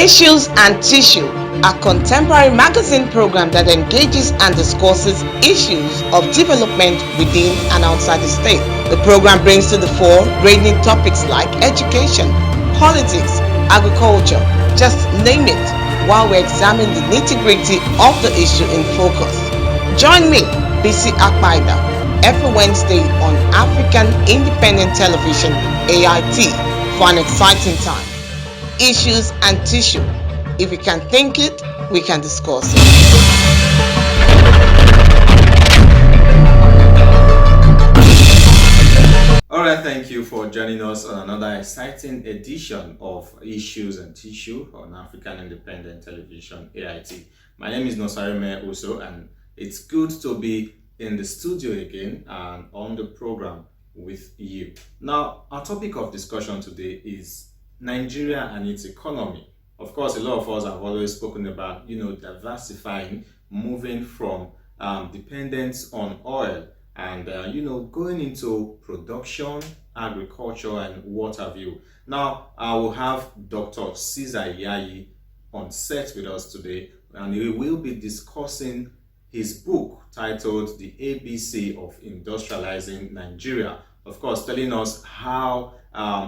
Issues and Tissue, a contemporary magazine program that engages and discusses issues of development within and outside the state. The program brings to the fore ranging topics like education, politics, agriculture, just name it, while we examine the nitty-gritty of the issue in focus. Join me, BC Akpaida, every Wednesday on African Independent Television, AIT, for an exciting time. Issues and Tissue. If we can think it, we can discuss it. Alright, thank you for joining us on another exciting edition of Issues and Tissue on African Independent Television, AIT. My name is Nosarime Uso, and it's good to be in the studio again and on the program with you. Now, our topic of discussion today is Nigeria and its economy. Of course, a lot of us have always spoken about, diversifying, moving from dependence on oil and, going into production, agriculture, and what have you. Now, I will have Dr. Caesar Iyayi on set with us today, and we will be discussing his book titled The ABC of Industrializing Nigeria. Of course, telling us how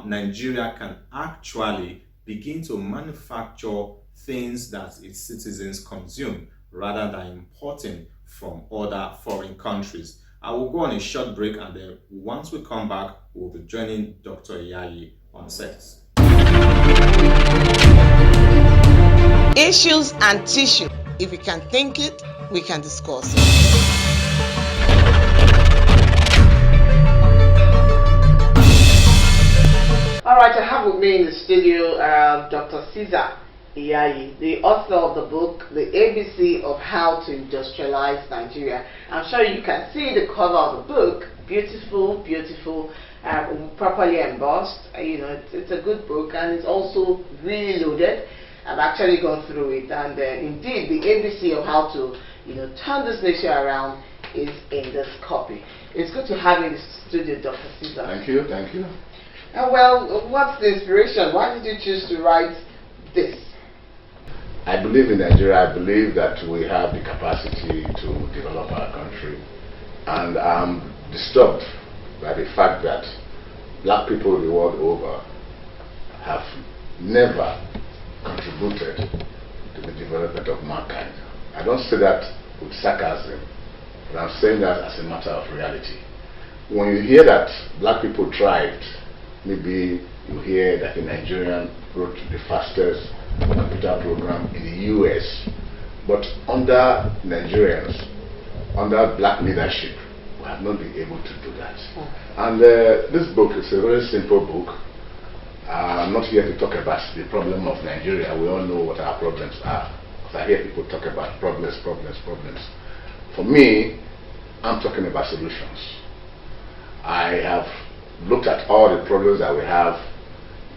Nigeria can actually begin to manufacture things that its citizens consume rather than importing from other foreign countries. I will go on a short break, and then once we come back, we'll be joining Dr. Iyayi on set. Issues and Tissue. If we can think it, we can discuss it. Alright, I have with me in the studio Dr. Caesar Iyayi, the author of the book, The ABC of How to Industrialize Nigeria. I'm sure you can see the cover of the book. Beautiful, beautiful, properly embossed. It's a good book, and it's also really loaded. I've actually gone through it, and indeed, the ABC of how to, turn this nation around is in this copy. It's good to have you in the studio, Dr. Caesar. Thank you, thank you. Well, what's the inspiration? Why did you choose to write this? I believe in Nigeria. I believe that we have the capacity to develop our country, and I'm disturbed by the fact that black people the world over have never contributed to the development of mankind. I don't say that with sarcasm, but I'm saying that as a matter of reality. When you hear that black people thrived, maybe you hear that a Nigerian wrote the fastest computer program in the US, but under Nigerians, under black leadership, we have not been able to do that. And this book is a very simple book. I'm not here to talk about the problem of Nigeria. We all know what our problems are. Because I hear people talk about problems. For me, I'm talking about solutions. I have looked at all the problems that we have.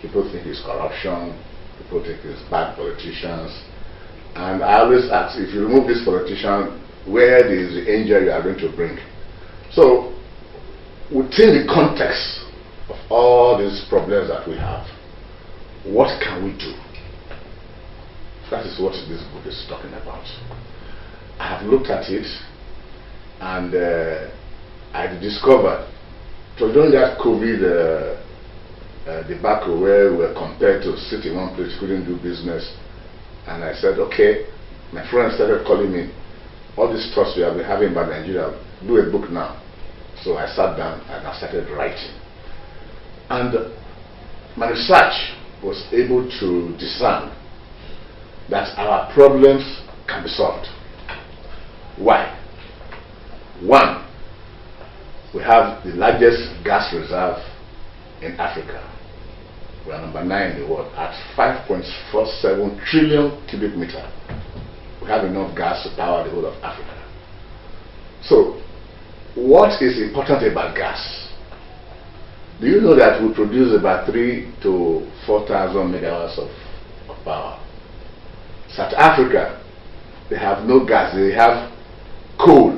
People think it's corruption, people think it's bad politicians, and I always ask, if you remove this politician, where is the angel you are going to bring? So within the context of all these problems that we have, what can we do? That is what this book is talking about. I have looked at it, and I discovered, so during that COVID debacle where we were compelled to sit in one place, couldn't do business, and I said, okay, my friends started calling me, all these thoughts we have been having about Nigeria, do a book now. So I sat down and I started writing. And my research was able to discern that our problems can be solved. Why? One, we have the largest gas reserve in Africa. We are number 9 in the world at 5.47 trillion cubic meter. We have enough gas to power the whole of Africa. So, what is important about gas? Do you know that we produce about 3,000 to 4,000 megawatts of power? South Africa, they have no gas, they have coal.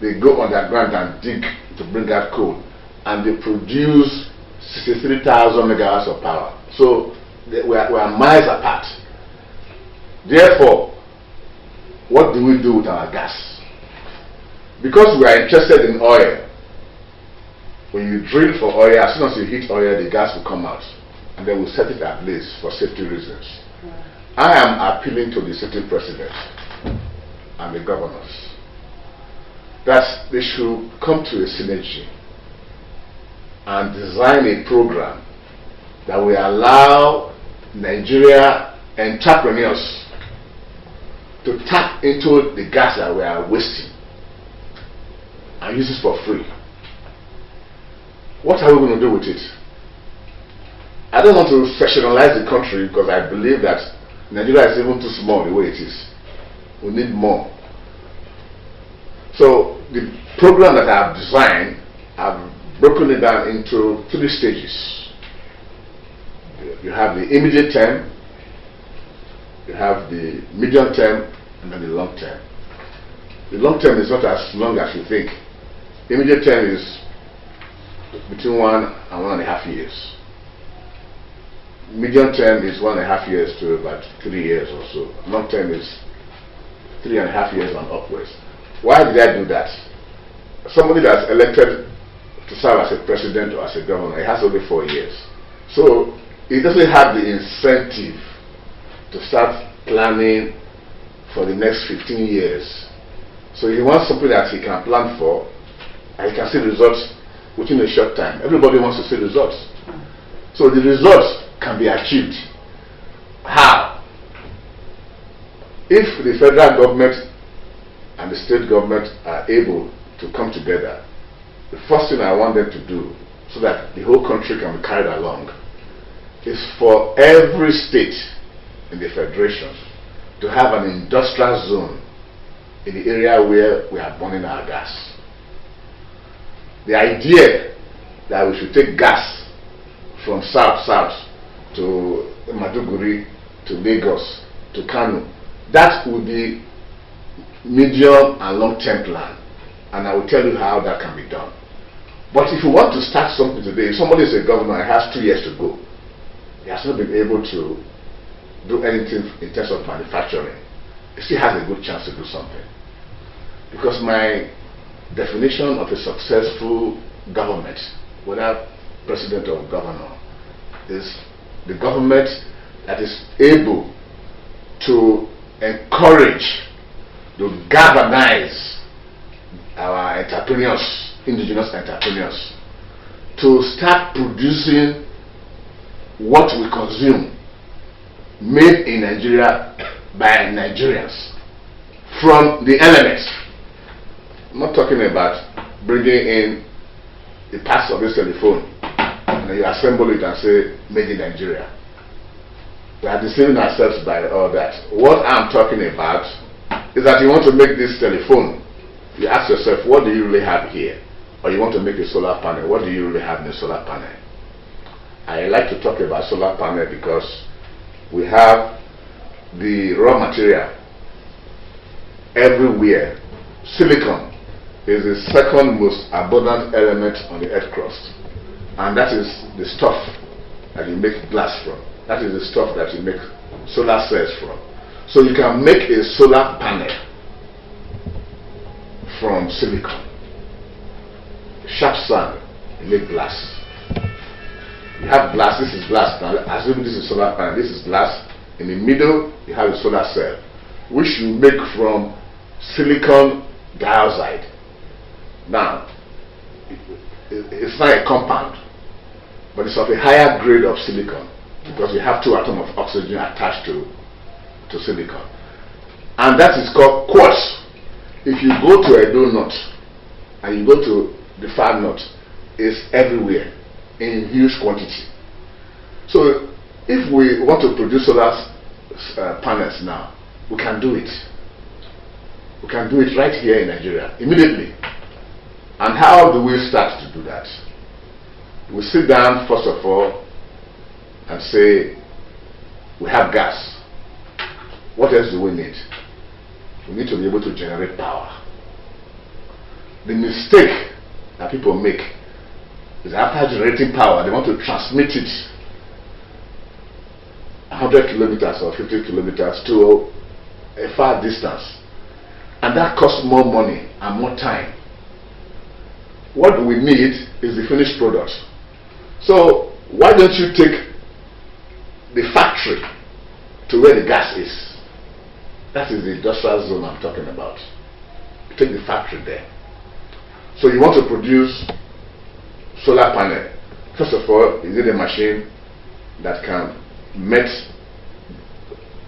They go underground and dig to bring out coal, and they produce 63,000 megawatts of power. So we are miles apart. Therefore, what do we do with our gas? Because we are interested in oil, when you drill for oil, as soon as you hit oil, the gas will come out, and then we'll set it ablaze for safety reasons. I am appealing to the sitting president and the governors that they should come to a synergy and design a program that will allow Nigeria entrepreneurs to tap into the gas that we are wasting and use it for free. What are we going to do with it? I don't want to sectionalize the country because I believe that Nigeria is even too small the way it is. We need more. So the program that I have designed, I've broken it down into 3 stages. You have the immediate term, you have the medium term, and then the long term. The long term is not as long as you think. The immediate term is between 1 and 1.5 years. Medium term is 1.5 years to about 3 years or so. Long term is 3.5 years and upwards. Why did I do that? Somebody that's elected to serve as a president or as a governor, he has only 4 years. So he doesn't have the incentive to start planning for the next 15 years. So he wants something that he can plan for and he can see results within a short time. Everybody wants to see results. So the results can be achieved. How? If the federal government and the state government are able to come together, the first thing I want them to do so that the whole country can be carried along is for every state in the federation to have an industrial zone in the area where we are burning our gas. The idea that we should take gas from south to Maduguri, to Lagos, to Kano, that will be medium and long-term plan, and I will tell you how that can be done. But if you want to start something today, if somebody is a governor and has 2 years to go, he has not been able to do anything in terms of manufacturing, he still has a good chance to do something. Because my definition of a successful government, whether president or governor, is the government that is able to encourage, to galvanize our entrepreneurs, indigenous entrepreneurs, to start producing what we consume, made in Nigeria by Nigerians, from the elements. I'm not talking about bringing in the parts of this telephone and then you assemble it and say made in Nigeria. We are deceiving ourselves by all that. What I'm talking about is that you want to make this telephone, you ask yourself, what do you really have here? Or you want to make a solar panel, what do you really have in a solar panel? I like to talk about solar panel because we have the raw material everywhere. Silicon is the second most abundant element on the earth crust, and that is the stuff that you make glass from. That is the stuff that you make solar cells from. So you can make a solar panel from silicon. Sharp sand, you make glass. You have glass, this is glass. Now assuming this is solar panel, this is glass. In the middle you have a solar cell, which you make from silicon dioxide. Now, it's not a compound, but it's of a higher grade of silicon because you have 2 atoms of oxygen attached to silicon. And that is called quartz. If you go to a donut and you go to the far north, it's everywhere in huge quantity. So if we want to produce solar panels now, we can do it. We can do it right here in Nigeria, immediately. And how do we start to do that? We sit down, first of all, and say, we have gas. What else do we need? We need to be able to generate power. The mistake that people make is after generating power, they want to transmit it 100 100 kilometers or 50 kilometers to a far distance. And that costs more money and more time. What we need is the finished product. So why don't you take the factory to where the gas is? That is the industrial zone I'm talking about. You take the factory there. So you want to produce solar panel. First of all, you need a machine that can melt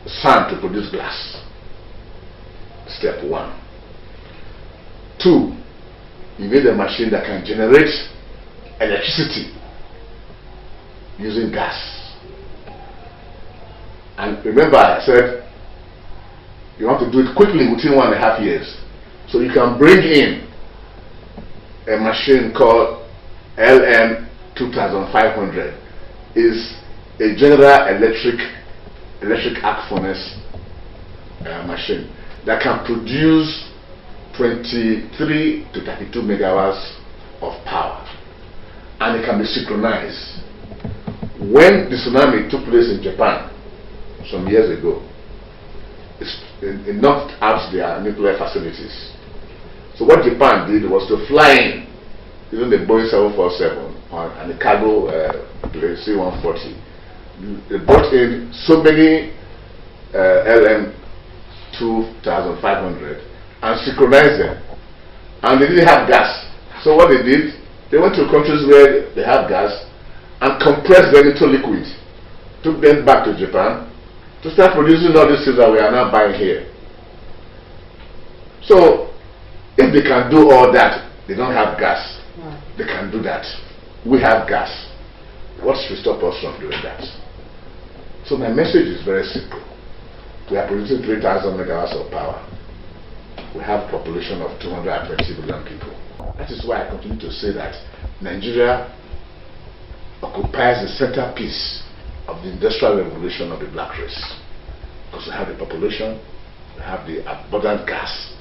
sand to produce glass. Step one. Two, you need a machine that can generate electricity using gas. And remember, I said you want to do it quickly within 1.5 years. So you can bring in a machine called LM 2500. Is a General Electric arc furnace machine that can produce 23 to 32 megawatts of power, and it can be synchronized. When the tsunami took place in Japan some years ago, it knocked out their nuclear facilities. So what Japan did was to fly in using the Boeing 747 and the cargo plane C-140. They brought in so many LM 2500 and synchronized them, and they didn't have gas. So what they did, they went to countries where they have gas and compressed them into liquid, took them back to Japan to start producing all these things that we are now buying here. So if they can do all that, they don't have gas. They can do that. We have gas. What should stop us from doing that? So my message is very simple. We are producing 3,000 megawatts of power. We have a population of 220 million people. That is why I continue to say that Nigeria occupies the centerpiece of the industrial revolution of the black race. Because we have the population, we have the abundant gas,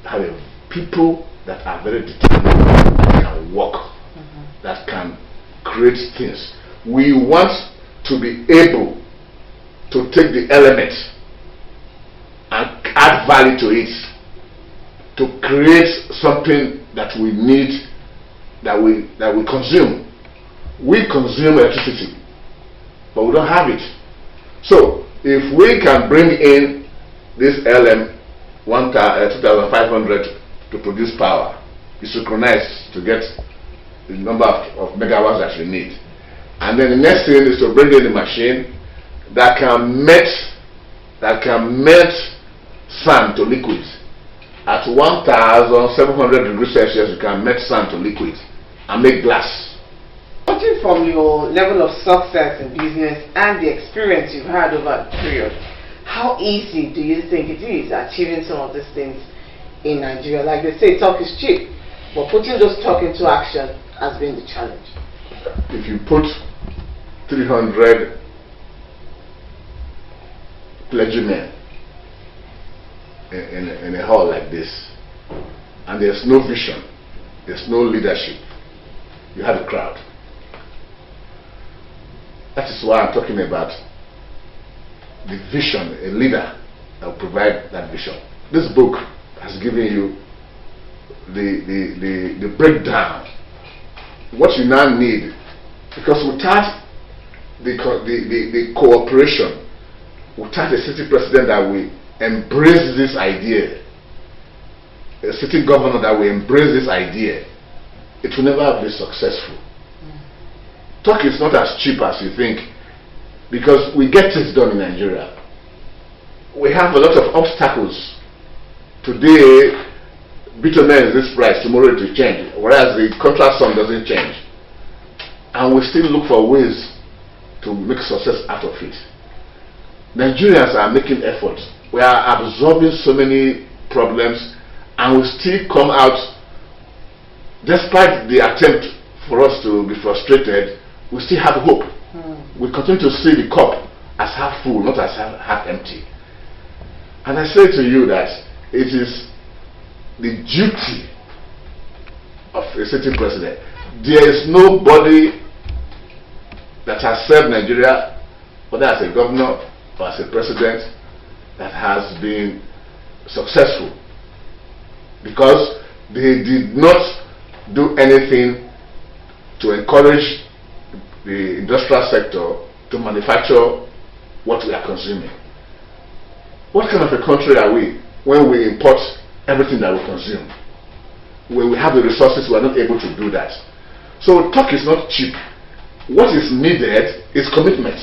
we have people that are very determined, that can work, that can create things. We want to be able to take the element and add value to it, to create something that we need, that we consume. We consume electricity, but we don't have it. So if we can bring in this LM 2500 to produce power, be synchronized to get the number of megawatts that we need, and then the next thing is to bring in a machine that can melt sand to liquid. At 1700 degrees Celsius, you can melt sand to liquid and make glass. Judging from your level of success in business and the experience you've had over the period, how easy do you think it is achieving some of these things in Nigeria? Like they say, talk is cheap, but putting those talk into action has been the challenge. If you put 300 clergymen in a hall like this, and there's no vision, there's no leadership, you have a crowd. That is why I'm talking about the vision, a leader that will provide that vision. This book has given you the breakdown, what you now need, because without the cooperation, without a city president that will embrace this idea, a city governor that will embrace this idea, it will never be successful. Talk is not as cheap as you think, because we get things done in Nigeria. We have a lot of obstacles. Today, bitumen is this price, tomorrow it will change, whereas the contract sum doesn't change. And we still look for ways to make success out of it. Nigerians are making efforts. We are absorbing so many problems, and we still come out, despite the attempt for us to be frustrated, we still have hope. We continue to see the cup as half full, not as half empty. And I say to you that it is the duty of a sitting president. There is nobody that has served Nigeria whether as a governor or as a president, that has been successful, because they did not do anything to encourage the industrial sector to manufacture what we are consuming. What kind of a country are we when we import everything that we consume? When we have the resources, we are not able to do that. So talk is not cheap. What is needed is commitment.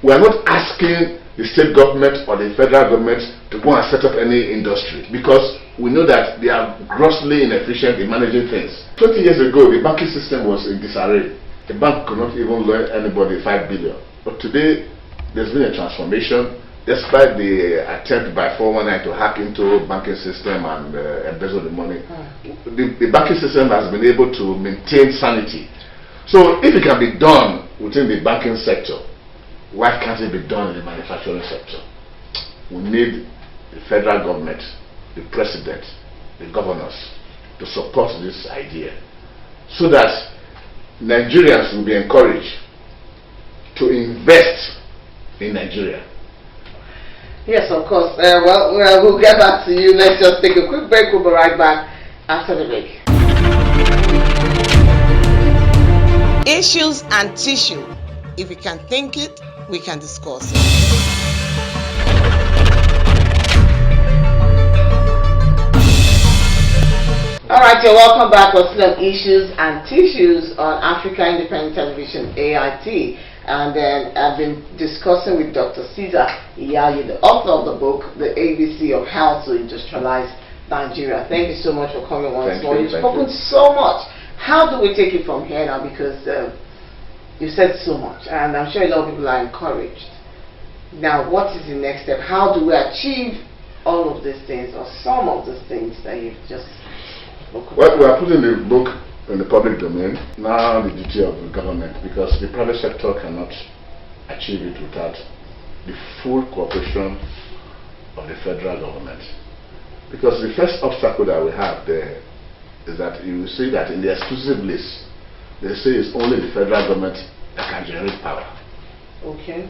We are not asking the state government or the federal government to go and set up any industry, because we know that they are grossly inefficient in managing things. 20 years ago, the banking system was in disarray. The bank could not even loan anybody 5 billion. But today, there's been a transformation, despite the attempt by 419 to hack into the banking system and embezzle the money. The banking system has been able to maintain sanity. So if it can be done within the banking sector, why can't it be done in the manufacturing sector? We need the federal government, the president, the governors to support this idea, so that Nigerians will be encouraged to invest in Nigeria. Yes, of course. We'll get back to you. Let's just take a quick break. We'll be right back after the break. Issues and tissue. If we can think it, we can discuss it. Alright, you're welcome back. We're still on Issues and Tissues on Africa Independent Television, AIT. And then I've been discussing with Dr. Caesar Iyayi, the author of the book, The ABC of How to Industrialize Nigeria. Thank you so much for coming once more. You've spoken so much. How do we take it from here now? Because you said so much, and I'm sure a lot of people are encouraged. Now, what is the next step? How do we achieve all of these things, or some of these things that you've just spoken about? Well, we are putting the book in the public domain. Now the duty of the government, because the private sector cannot achieve it without the full cooperation of the federal government. Because the first obstacle that we have there is that you will see that in the exclusive list, they say it's only the federal government that can generate power. Okay.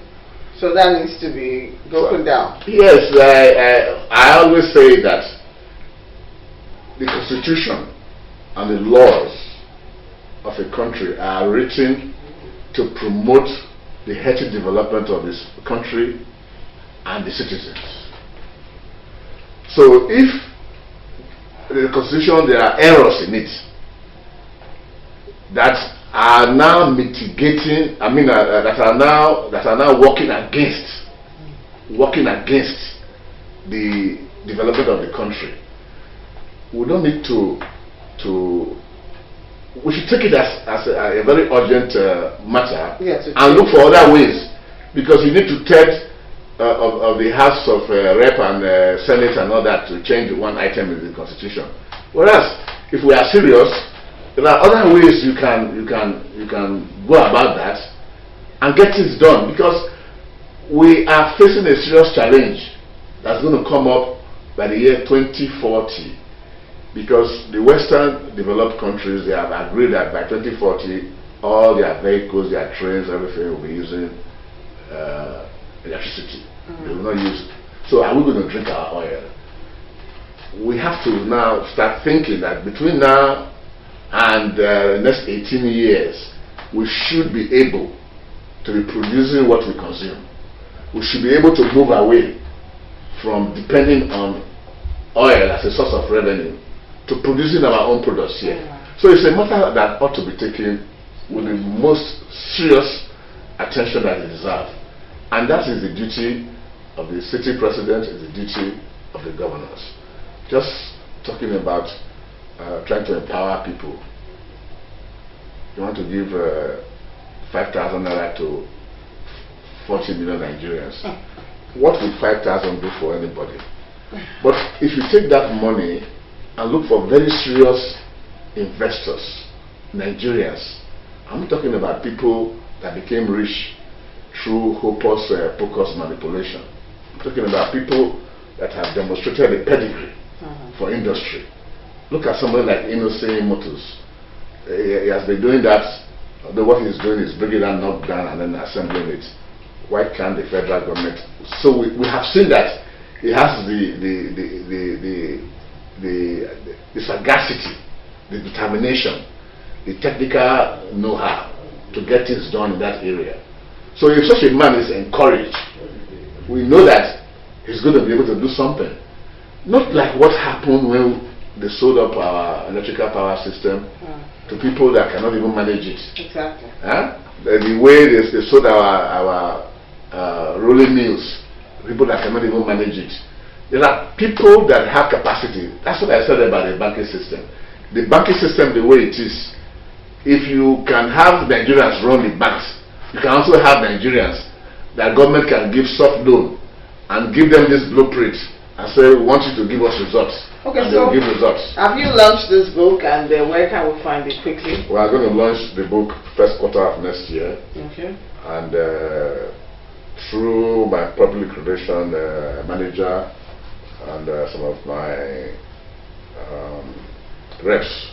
So that needs to be broken down. Yes, I always say that the constitution and the laws of a country are written to promote the healthy development of this country and the citizens. So if the constitution, there are errors in it that are now mitigating, that are now working against the development of the country, we don't need to we should take it as a very urgent matter, yes, and look for other ways, because you need to tell of the House of Rep and Senate and all that to change one item in the Constitution. Whereas, if we are serious, there are other ways you can go about that and get things done, because we are facing a serious challenge that's going to come up by the year 2040. Because the Western developed countries, they have agreed that by 2040, all their vehicles, their trains, everything will be using electricity. They will not use. So are we going to drink our oil? We have to now start thinking that between now and the next 18 years, we should be able to be producing what we consume. We should be able to move away from depending on oil as a source of revenue to producing our own products here. So it's a matter that ought to be taken with the most serious attention that it deserves. And that is the duty of the city president, is the duty of the governors. Just talking about trying to empower people. You want to give 5,000 naira to 40 million Nigerians. What would 5,000 do for anybody? But if you take that money and look for very serious investors, Nigerians, I'm talking about people that became rich through hocus pocus manipulation. I'm talking about people that have demonstrated a pedigree for industry. Look at somebody like Innocent Motors. He has been doing that what he's doing is bringing that knock down and then assembling it. Why can't the federal government? So we have seen that it has the sagacity, the determination, the technical know-how to get things done in that area. So if such a man is encouraged, we know that he's going to be able to do something. Not like what happened when they sold up our electrical power system to people that cannot even manage it. Exactly. The way they sold our rolling mills, people that cannot even manage it. There are people that have capacity. That's what I said about the banking system. The banking system, the way it is, if you can have Nigerians run the banks, you can also have Nigerians that government can give soft loan and give them this blueprint and say, we want you to give us results. Okay, and so they'll give results. have you launched this book, and where can we find it quickly? We are going to launch the book first quarter of next year. Okay. And through my public relation manager and some of my reps,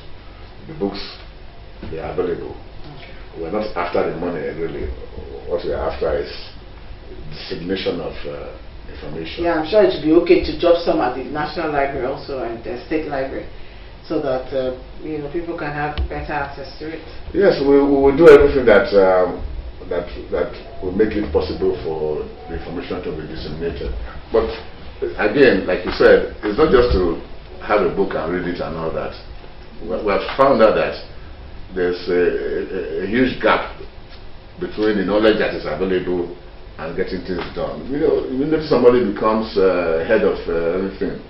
the books, they are available. Okay. We're not after the money really. What we are after is dissemination of information. Yeah, I'm sure it would be okay to drop some at the National Library also and the State Library, so that people can have better access to it. Yes, we will do everything that will make it possible for the information to be disseminated. But again, like you said, it's not just to have a book and read it and all that. We have found out that there's a huge gap between the knowledge that is available and getting things done. Even if somebody becomes head of everything,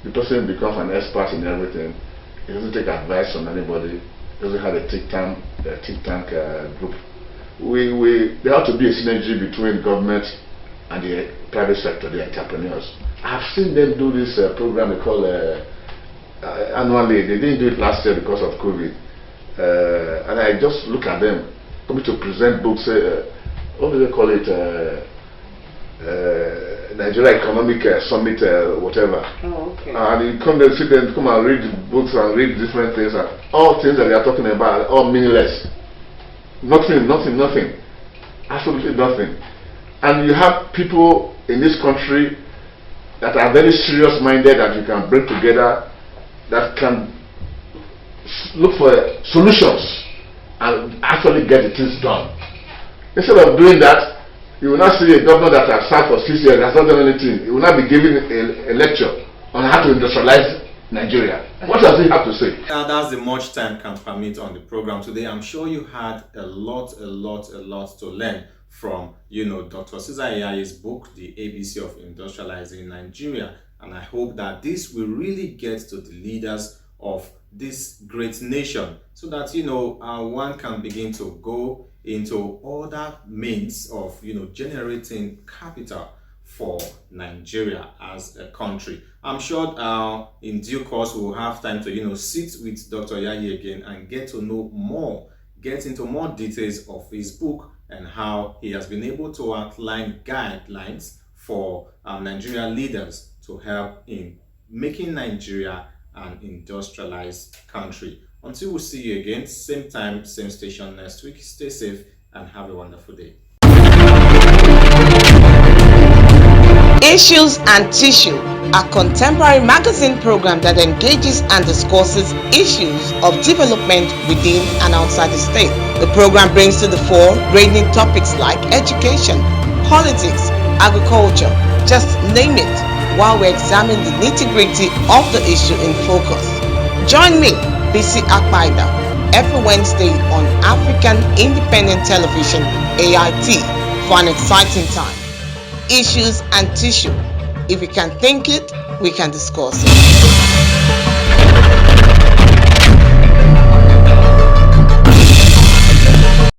the person becomes an expert in everything. He doesn't take advice from anybody. He doesn't have a think tank group. There ought to be a synergy between government and the private sector, the entrepreneurs. I've seen them do this program they call annually. They didn't do it last year because of COVID. And I just look at them coming to present books. What do they call it? Nigeria Economic Summit, whatever. Oh, okay. And you come and sit there and come and read books and read different things, and all things that they are talking about are all meaningless. Nothing. Absolutely nothing. And you have people in this country that are very serious minded that you can bring together, that can look for solutions and actually get the things done. Instead of doing that, you will not see a governor that has served for 6 years, has not done anything. He will not be giving a lecture on how to industrialize Nigeria. What does he have to say? That's the much time can permit on the program today. I'm sure you had a lot to learn from, Dr. Cesar Iyayi's book, The ABC of Industrializing Nigeria. And I hope that this will really get to the leaders of this great nation, so that one can begin to go into other means of generating capital for Nigeria as a country. I'm sure in due course we'll have time to sit with Dr. Iyayi again and get to know more, get into more details of his book and how he has been able to outline guidelines for Nigerian leaders to help in making Nigeria an industrialized country. Until we see you again, same time, same station next week, stay safe and have a wonderful day. Issues and Tissue, a contemporary magazine program that engages and discusses issues of development within and outside the state. The program brings to the fore ranging topics like education, politics, agriculture, just name it, while we examine the nitty-gritty of the issue in focus. Join me, BC Akpaida, every Wednesday on African Independent Television, AIT, for an exciting time. Issues and Tissue. If we can think it, we can discuss it.